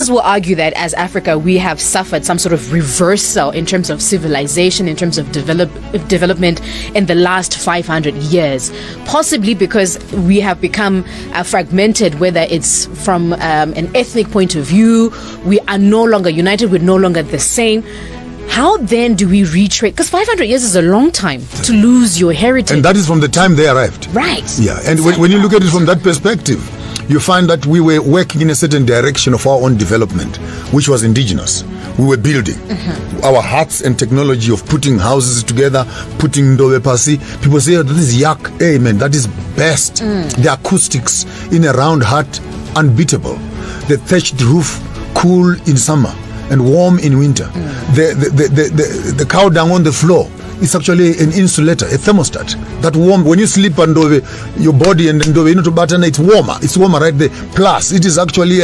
Others will argue that as Africa, we have suffered some sort of reversal in terms of civilization, in terms of development in the last 500 years, possibly because we have become fragmented, whether it's from an ethnic point of view. We are no longer united, we're no longer the same. How then do we retrace? Because 500 years is a long time to lose your heritage. And that is from the time they arrived. Right. Yeah, and when you look at it from that perspective, you find that we were working in a certain direction of our own development, which was indigenous. We were building. Our hearts and technology of putting houses together, putting ndowe pasi. People say, oh, that is yak. Hey, man, that is best. The acoustics in a round hut, unbeatable. The thatched roof, cool in summer and warm in winter. The cow dung on the floor, it's actually an insulator, a thermostat. That warm, when you sleep and your body and it's warmer. It's warmer right there. Plus, it is actually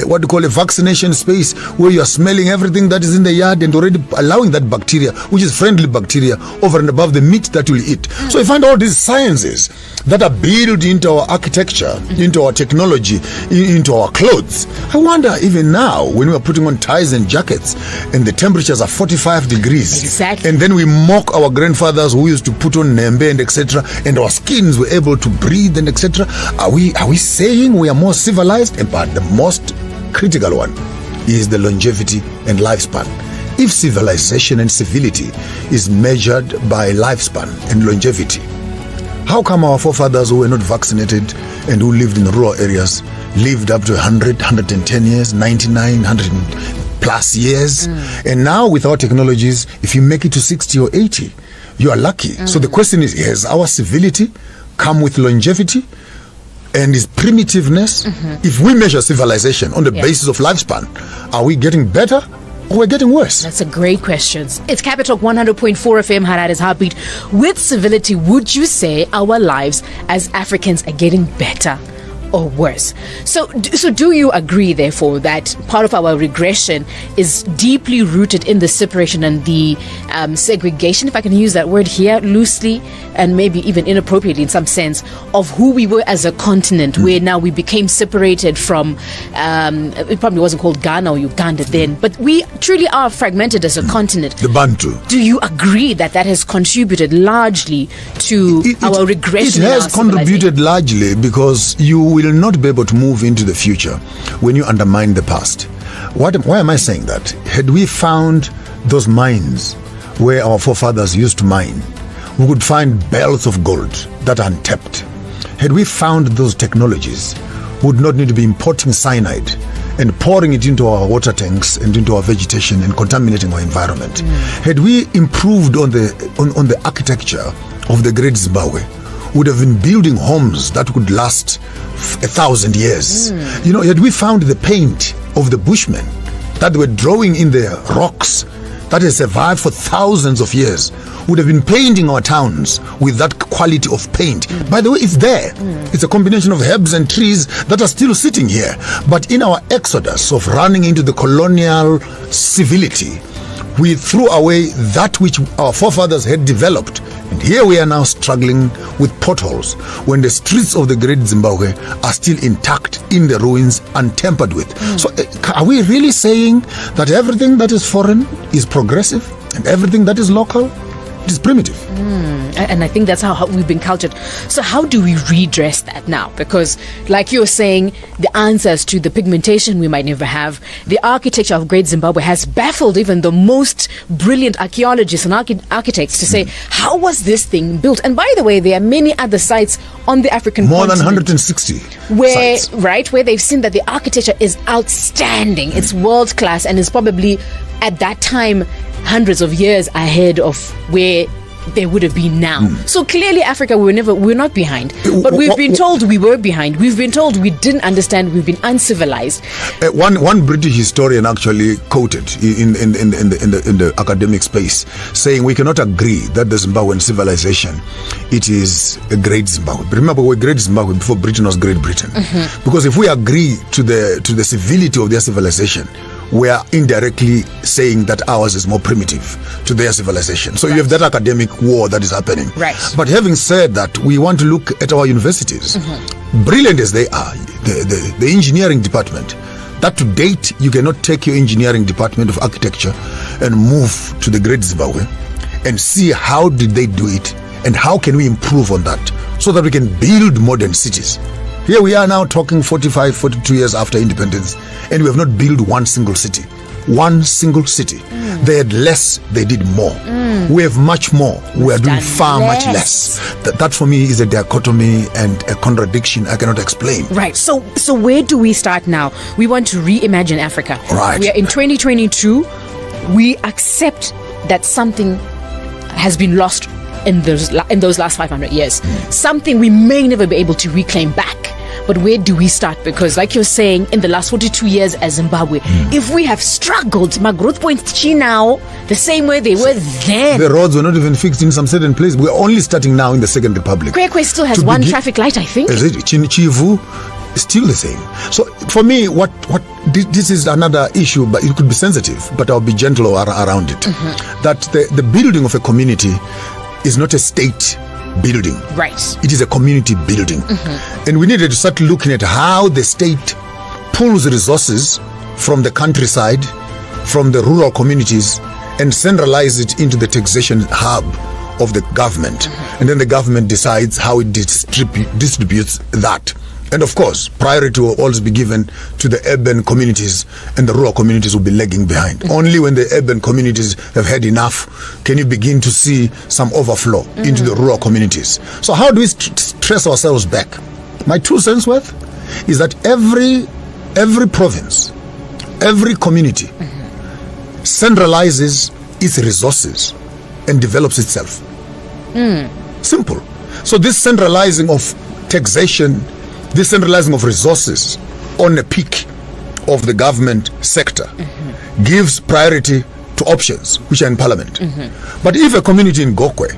what you call a vaccination space where you are smelling everything that is in the yard and already allowing that bacteria, which is friendly bacteria, over and above the meat that you'll eat. So I find all these sciences that are built into our architecture, into our technology, into our clothes. I wonder, even now, when we are putting on ties and jackets and the temperatures are 45 degrees, exactly, and then we mock our grandfathers who used to put on nembe and etc., and our skins were able to breathe and etc. Are we saying we are more civilized? But the most critical one is the longevity and lifespan. If civilization and civility is measured by lifespan and longevity, how come our forefathers who were not vaccinated and who lived in rural areas lived up to 100, 110 years, 99, 100 plus years? And now with our technologies, if you make it to 60 or 80, you are lucky. So the question is, has our civility come with longevity and is primitiveness? If we measure civilization on the basis of lifespan, are we getting better or we're getting worse? That's a great question. It's Capital 100.4 FM, Harare's Heartbeat. With civility, would you say our lives as Africans are getting better or worse? So do you agree, therefore, that part of our regression is deeply rooted in the separation and the segregation, if I can use that word here loosely and maybe even inappropriately in some sense, of who we were as a continent, where now we became separated from, it probably wasn't called Ghana or Uganda then, but we truly are fragmented as a continent. The Bantu. Do you agree that that has contributed largly to our regression? It has contributed largely because you will not be able to move into the future when you undermine the past. Why am I saying that? Had we found those mines where our forefathers used to mine, we would find belts of gold that are untapped. Had we found those technologies, we would not need to be importing cyanide and pouring it into our water tanks and into our vegetation and contaminating our environment. Had we improved on the architecture of the Great Zimbabwe, would have been building homes that would last 1,000 years. Had we found the paint of the Bushmen that were drawing in the rocks that has survived for thousands of years, would have been painting our towns with that quality of paint. By the way, it's there. It's a combination of herbs and trees that are still sitting here. But in our exodus of running into the colonial civility, we threw away that which our forefathers had developed. And here we are now struggling with potholes when the streets of the Great Zimbabwe are still intact in the ruins, untampered with. So are we really saying that everything that is foreign is progressive and everything that is local is primitive? And I think that's how we've been cultured. So how do we redress that now? Because like you're saying, the answers to the pigmentation we might never have, the architecture of Great Zimbabwe has baffled even the most brilliant archaeologists and architects to say, how was this thing built? And by the way, there are many other sites on the African continent. More than 160 sites. Right, where they've seen that the architecture is outstanding. It's world class and is probably at that time hundreds of years ahead of where they would have been now. So clearly Africa, we're not behind, but we've been told we were behind. We've been told we didn't understand. We've been uncivilized. One British historian actually quoted in the academic space saying we cannot agree that the Zimbabwean civilization, it is a great Zimbabwe. But remember, we're great Zimbabwe before Britain was Great Britain. Because if we agree to the civility of their civilization, we are indirectly saying that ours is more primitive to their civilization. So you have that academic war that is happening. Right. But having said that, we want to look at our universities. Brilliant as they are, the engineering department, that to date you cannot take your engineering department of architecture and move to the Great Zimbabwe and see how did they do it and how can we improve on that so that we can build modern cities. Here we are now talking 45, 42 years after independence, and we have not built one single city. One single city. They had less, they did more. We have much more. We are doing far much less. That for me is a dichotomy and a contradiction I cannot explain. Right. So where do we start now? We want to reimagine Africa. Right. We are in 2022. We accept that something has been lost in those last 500 years. Something we may never be able to reclaim back. But where do we start? Because like you're saying, in the last 42 years as Zimbabwe, if we have struggled, my growth points now the same way they were then. The roads were not even fixed in some certain places. We're only starting now in the Second Republic. Kwekwe still has one traffic light, I think. Is it? Chivu is still the same. So for me, what this is another issue, but it could be sensitive, but I'll be gentle around it. That the building of a community is not a state building. Right. It is a community building. And we needed to start looking at how the state pulls resources from the countryside, from the rural communities, and centralize it into the taxation hub of the government. And then the government decides how it distributes that. And of course, priority will always be given to the urban communities, and the rural communities will be lagging behind. Only when the urban communities have had enough can you begin to see some overflow into the rural communities. So how do we trace ourselves back? My 2 cents worth is that every province, every community centralizes its resources and develops itself. Simple. So this centralizing of taxation, this centralizing of resources on the peak of the government sector gives priority to options which are in parliament. But if a community in Gokwe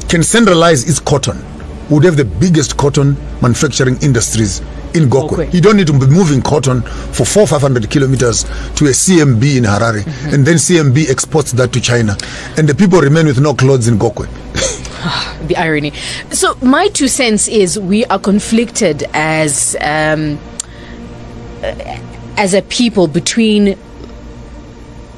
can centralize its cotton, would have the biggest cotton manufacturing industries in Gokwe. You don't need to be moving cotton for 400-500 kilometers to a CMB in Harare, and then CMB exports that to China, and the people remain with no clothes in Gokwe. The irony. So my 2 cents is we are conflicted as a people between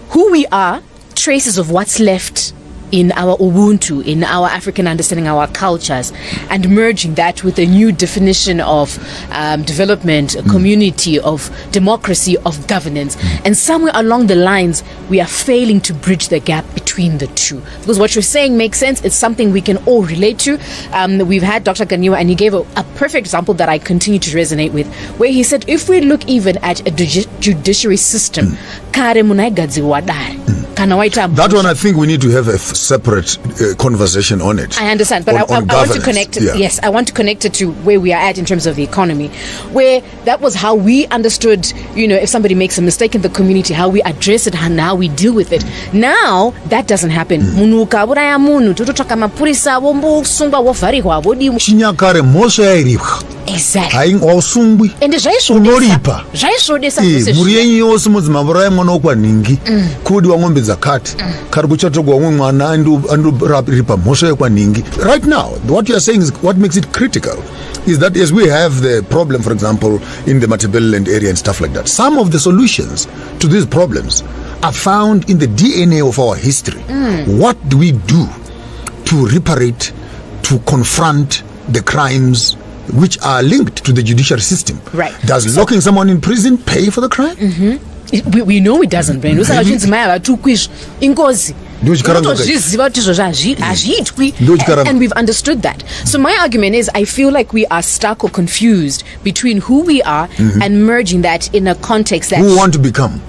who we are, traces of what's left in our Ubuntu, in our African understanding, our cultures, and merging that with a new definition of development, community, of democracy, of governance. And somewhere along the lines, we are failing to bridge the gap between the two. Because what you're saying makes sense. It's something we can all relate to. We've had Dr. Ganiwa, and he gave a perfect example that I continue to resonate with, where he said, if we look even at a judiciary system, that one I think we need to have a separate conversation on it. I understand, but I want to connect it. Yes, I want to connect it to where we are at in terms of the economy, where that was how we understood, if somebody makes a mistake in the community, how we address it and how we deal with it. Now that doesn't happen. Exactly. And right now, what you are saying is what makes it critical is that as we have the problem, for example, in the Matabeleland area and stuff like that, some of the solutions to these problems are found in the DNA of our history. What do we do to reparate, to confront the crimes which are linked to the judicial system? Right. Does locking someone in prison pay for the crime? We know it doesn't. And we've understood that. So my argument is, I feel like we are stuck or confused between who we are and merging that in a context that who we want to become.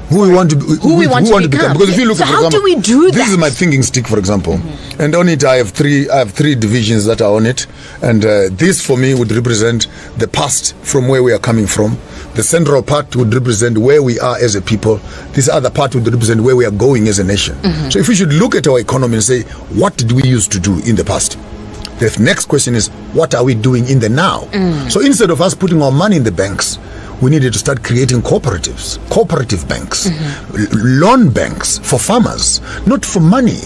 Who we want to become. Because if you look so at, for how example, do we do that? This is my thinking stick, for example, and on it I have three divisions that are on it, and this for me would represent the past from where we are coming from. The central part would represent where we are as a people. This other part would represent where we are going as a nation. So if we should look at our economy and say, what did we used to do in the past? The next question is, what are we doing in the now? So instead of us putting our money in the banks, we needed to start creating cooperative banks, loan banks for farmers, not for money,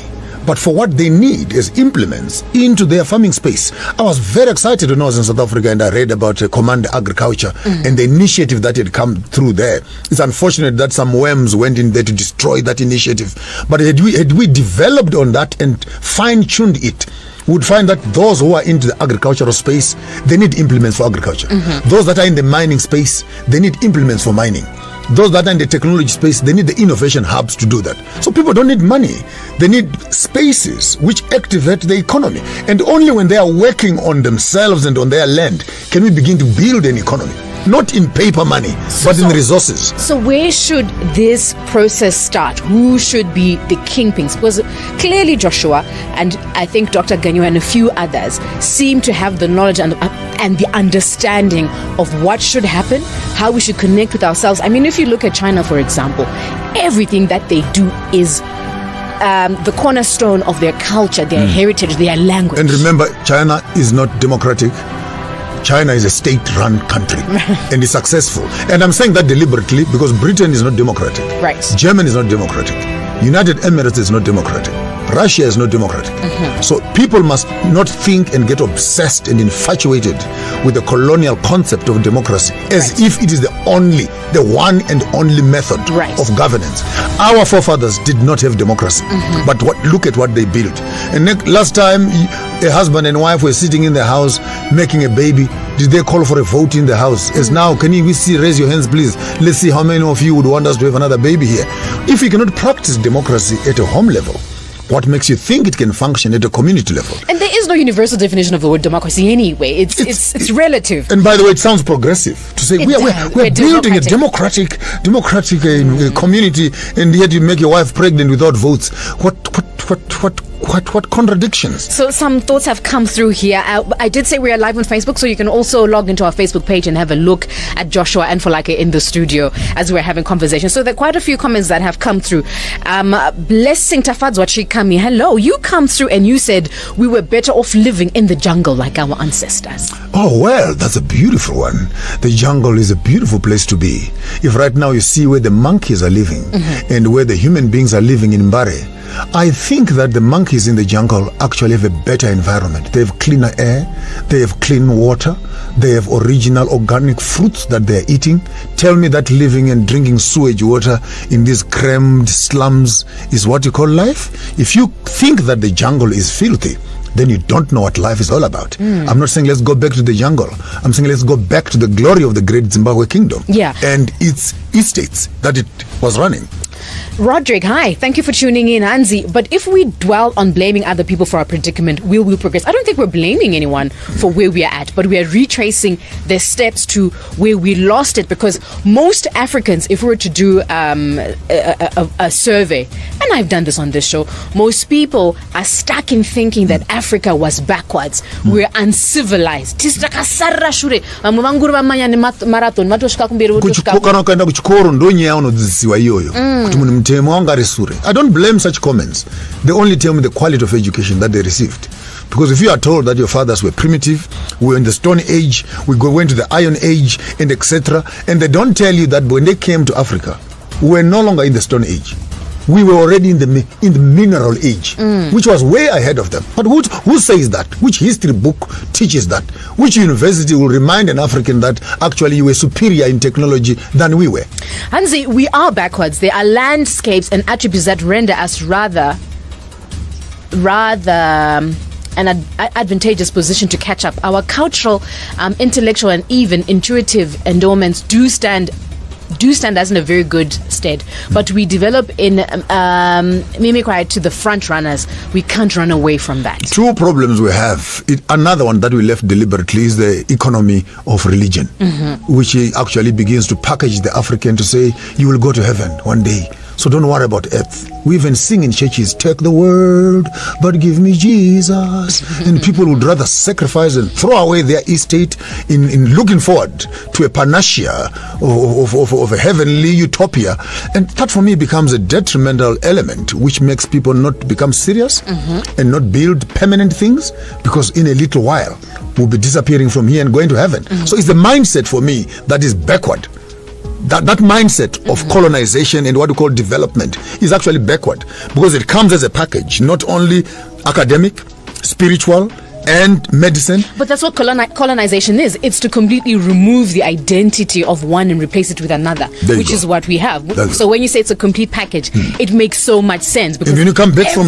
but for what they need as implements into their farming space. I was very excited when I was in South Africa and I read about Command Agriculture and the initiative that had come through there. It's unfortunate that some worms went in there to destroy that initiative. But had we developed on that and fine-tuned it, we would find that those who are into the agricultural space, they need implements for agriculture. Those that are in the mining space, they need implements for mining. Those that are in the technology space, they need the innovation hubs to do that. So people don't need money. They need spaces which activate the economy. And only when they are working on themselves and on their land can we begin to build an economy. Not in paper money, but in resources. So where should this process start? Who should be the kingpins? Because clearly Joshua and I think Dr. Ganyo and a few others seem to have the knowledge and the understanding of what should happen, how we should connect with ourselves. I mean, if you look at China, for example, everything that they do is the cornerstone of their culture, their heritage, their language. And remember, China is not democratic. China is a state-run country and is successful. And I'm saying that deliberately because Britain is not democratic. Right. Germany is not democratic. United Emirates is not democratic. Russia is not democratic. So people must not think and get obsessed and infatuated with the colonial concept of democracy as if it is the one and only method of governance. Our forefathers did not have democracy, but look at what they built. And last time a husband and wife were sitting in the house making a baby, did they call for a vote in the house? As now, can we see, raise your hands please, let's see how many of you would want us to have another baby here. If we cannot practice democracy at a home level, what makes you think it can function at a community level? And there is no universal definition of the word democracy anyway. It's relative. And by the way, it sounds progressive to say we're building a democratic community, and yet you make your wife pregnant without votes. What contradictions? So some thoughts have come through here. I did say we are live on Facebook, so you can also log into our Facebook page and have a look at Joshua and Folake in the studio as we're having conversations. So there are quite a few comments that have come through. Blessing Tafadzwachikami, hello. You come through and you said we were better off living in the jungle like our ancestors. Oh, well, that's a beautiful one. The jungle is a beautiful place to be. If right now you see where the monkeys are living and where the human beings are living in Mbare, I think that the monkeys in the jungle actually have a better environment. They have cleaner air, they have clean water, they have original organic fruits that they are eating. Tell me that living and drinking sewage water in these crammed slums is what you call life? If you think that the jungle is filthy, then you don't know what life is all about. I'm not saying let's go back to the jungle. I'm saying let's go back to the glory of the great Zimbabwe kingdom and its estates that it was running. Roderick, hi. Thank you for tuning in, Anzi. But if we dwell on blaming other people for our predicament, will we progress? I don't think we're blaming anyone for where we are at, but we are retracing the steps to where we lost it, because most Africans, if we were to do a survey, and I've done this on this show, most people are stuck in thinking that Africa was backwards. We're uncivilized. I don't blame such comments. They only tell me the quality of education that they received. Because if you are told that your fathers were primitive, we were in the Stone Age, we went to the Iron Age, and etc., and they don't tell you that when they came to Africa, we were no longer in the Stone Age. We were already in the mineral age, which was way ahead of them. But who says that? Which history book teaches that? Which university will remind an African that actually you were superior in technology than we were? Hansi, we are backwards. There are landscapes and attributes that render us rather an advantageous position to catch up. Our cultural, intellectual, and even intuitive endowments do stand us in a very good stead, but we develop in mimicry to the front runners. We can't run away from that. Two problems we have. Another one that we left deliberately is the economy of religion, which actually begins to package the African to say you will go to heaven one day, so don't worry about earth. We even sing in churches, take the world, but give me Jesus. And people would rather sacrifice and throw away their estate in looking forward to a panacea of a heavenly utopia. And that for me becomes a detrimental element, which makes people not become serious and not build permanent things, because in a little while we'll be disappearing from here and going to heaven. So it's the mindset for me that is backward. that mindset of colonization and what we call development is actually backward, because it comes as a package, not only academic, spiritual, and medicine. But that's what colonization is. It's to completely remove the identity of one and replace it with another, which is what we have. So when you say it's a complete package, it makes so much sense. Because when you come back from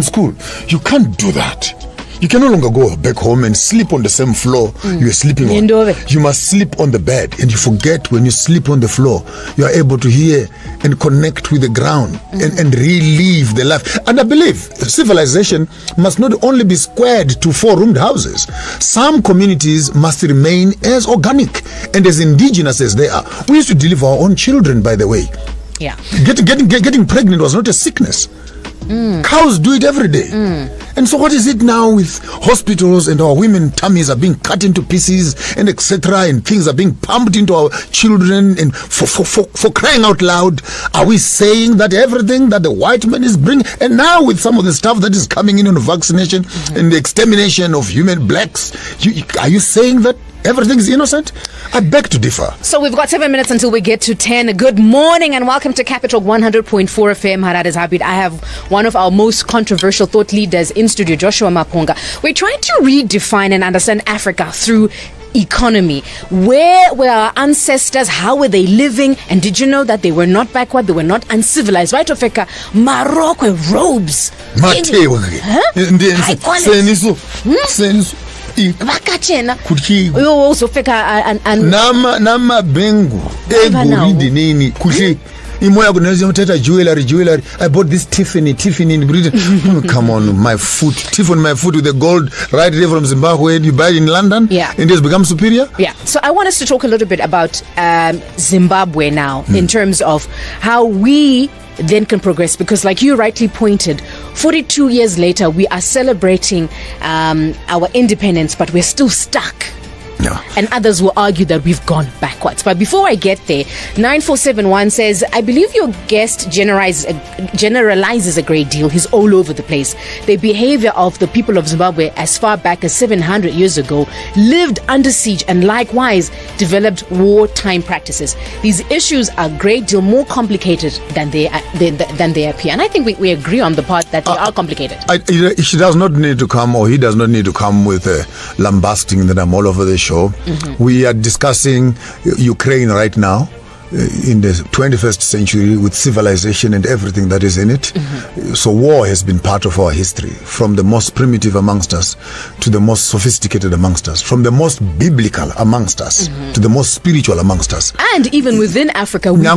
school, you can't do that. You can no longer go back home and sleep on the same floor you were sleeping on. You must sleep on the bed, and you forget when you sleep on the floor, you are able to hear and connect with the ground and relive the life. And I believe civilization must not only be squared to 4-roomed houses. Some communities must remain as organic and as indigenous as they are. We used to deliver our own children, by the way. Yeah. Getting pregnant was not a sickness. Cows do it every day. And so what is it now with hospitals and our women tummies are being cut into pieces and etc., and things are being pumped into our children, and for crying out loud, are we saying that everything that the white man is bringing, and now with some of the stuff that is coming in on vaccination and the extermination of human blacks, are you saying that everything is innocent? I beg to differ. So we've got 7 minutes until we get to 10. Good morning and welcome to Capital 100.4 FM. Harare's Heartbeat. I have one of our most controversial thought leaders in studio, Joshua Maponga. We're trying to redefine and understand Africa through economy. Where were our ancestors? How were they living? And did you know that they were not backward? They were not uncivilized. Right, Ofeka? Morocco robes. High quality. Vakachena uzofika nama bengu eguridi nini kushi imoya kunaweza mtata jewelry. I bought this Tiffany in Britain. Come on, my foot, Tiffany, my foot with the gold right there from Zimbabwe. You buy it in London, and it has become superior. Yeah. So I want us to talk a little bit about Zimbabwe now, in terms of how we then can progress, because like you rightly pointed, 42 years later we are celebrating our independence, but we're still stuck. Yeah. And others will argue that we've gone backwards. But before I get there, 9471 says, I believe your guest generalizes a great deal. He's all over the place. The behavior of the people of Zimbabwe as far back as 700 years ago lived under siege and likewise developed wartime practices. These issues are a great deal more complicated than they appear. And I think we agree on the part that they are complicated. She does not need to come, or he does not need to come with lambasting that I'm all over the show. We are discussing Ukraine right now in the 21st century with civilization and everything that is in it. So war has been part of our history, from the most primitive amongst us to the most sophisticated amongst us, from the most biblical amongst us to the most spiritual amongst us. And even within Africa, we did.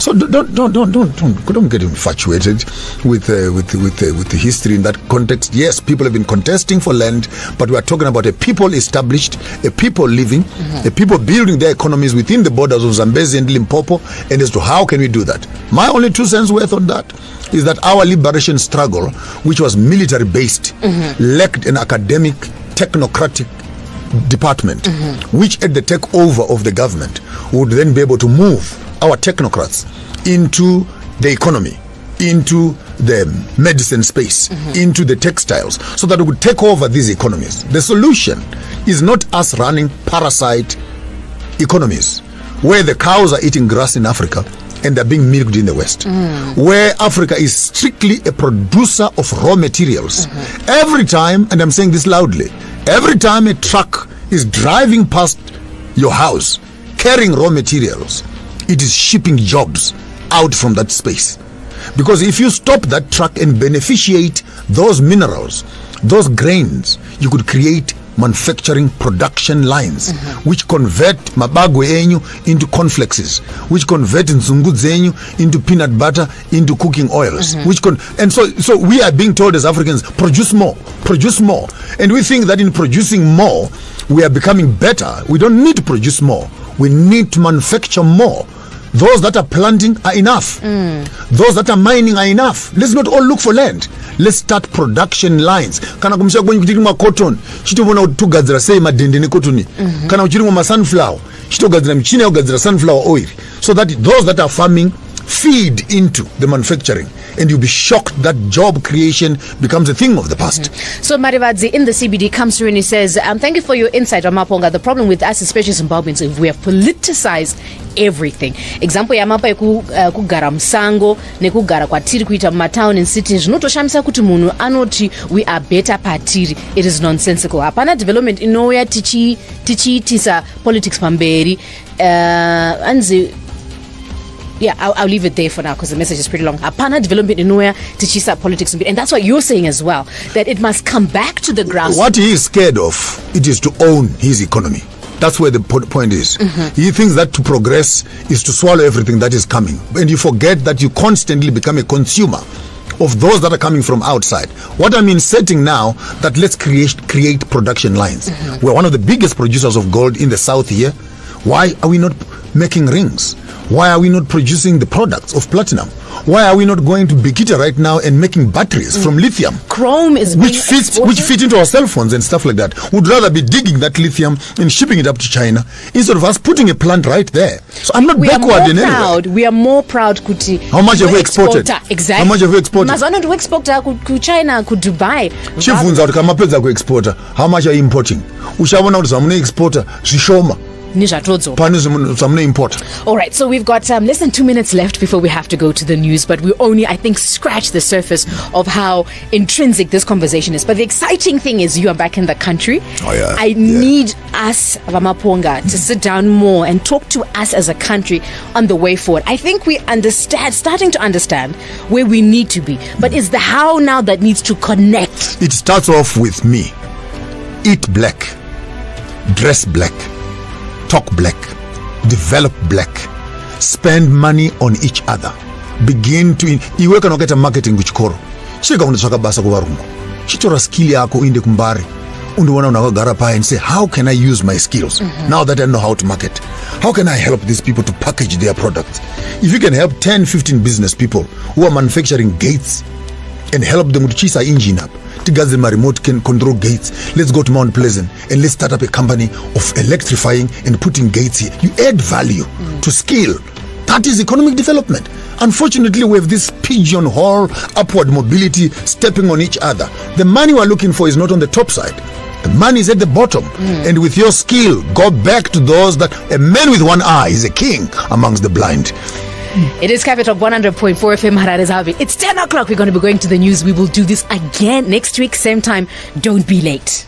So don't get infatuated with the history in that context. Yes, people have been contesting for land, but we are talking about a people established, a people living, a people building their economies within the borders of Zambezi and Limpopo. And as to how can we do that, my only 2 cents worth on that is that our liberation struggle, which was military based, lacked an academic, technocratic department, which at the takeover of the government would then be able to move our technocrats into the economy, into the medicine space, into the textiles, so that we would take over these economies. The solution is not us running parasite economies where the cows are eating grass in Africa and they're being milked in the West, where Africa is strictly a producer of raw materials. Every time, and I'm saying this loudly, every time a truck is driving past your house carrying raw materials, it is shipping jobs out from that space. Because if you stop that truck and beneficiate those minerals, those grains, you could create manufacturing production lines, which convert mabagwe enyu into cornflakes, which convert nzungu zenyu into peanut butter, into cooking oils, and so we are being told as Africans, produce more, and we think that in producing more we are becoming better. We don't need to produce more, we need to manufacture more. Those that are planting are enough. Those that are mining are enough. Let's not all look for land. Let's start production lines. Kana kumsha kwenye kutirima cotton, chito vona utugadzira sei madendene cotton. Kana uchirima ma sunflower, chito gadzira mchine ugadzira sunflower oil. So that those that are farming feed into the manufacturing, and you'll be shocked that job creation becomes a thing of the past. So Marivadzi in the CBD comes through and he says, thank you for your insight on Maponga. The problem with us, especially Zimbabweans, is we have politicized everything. Example ya mapa kugara msango nekugara kwatiri kuita mumatown and cities zvinotoshamisa kuti munhu anoti we are better patiri. It is nonsensical. Hapana development inouya tichiitisa politics pamberi. Anzi, yeah, I'll leave it there for now because the message is pretty long. Hapana development inouya tichisa politics, and that's what you're saying as well, that it must come back to the grassroots. What he is scared of, it is to own his economy. That's where the point is. He thinks that to progress is to swallow everything that is coming. And you forget that you constantly become a consumer of those that are coming from outside. What I'm inserting now, that let's create production lines. We're one of the biggest producers of gold in the south here. Why are we not making rings? Why are we not producing the products of platinum? Why are we not going to Bikita right now and making batteries from lithium? Chrome is which fit into our cell phones and stuff like that. Would rather be digging that lithium and shipping it up to China instead of us putting a plant right there. So I'm not backward in any way. We are more proud, Kuti. How much have we exported? Exactly. How much have we exported? Mazana to export to China, to Dubai. Chivunza ukamapedza ku exporter. How much are you importing? Ushaona kuti zamune exporter zvishoma. All right, so we've got less than 2 minutes left before we have to go to the news, but we only, I think, scratched the surface of how intrinsic this conversation is. But the exciting thing is you are back in the country. I need us, Maponga, to sit down more and talk to us as a country on the way forward. I think we starting to understand where we need to be, but it's the how now that needs to connect. It starts off with me. Eat black, dress black, talk black, develop black, spend money on each other, begin to iwe kana ukaita marketing kuchikoro chega unotsvaka basa kuvarungu chitora skill yako uinde kumbari undiona unakagara paya and say, how can I use my skills now that I know how to market? How can I help these people to package their products? If you can help 10-15 business people who are manufacturing gates and help them to chisa engine up, Tigazima remote can control gates. Let's go to Mount Pleasant and let's start up a company of electrifying and putting gates here. You add value to scale. That is economic development. Unfortunately, we have this pigeonhole upward mobility, stepping on each other. The money we're looking for is not on the top side. The money is at the bottom. And with your skill, go back to those that a man with one eye is a king amongst the blind. It is Capital 100.4 FM Harare's Harvey. It's 10 o'clock. We're going to be going to the news. We will do this again next week, same time. Don't be late.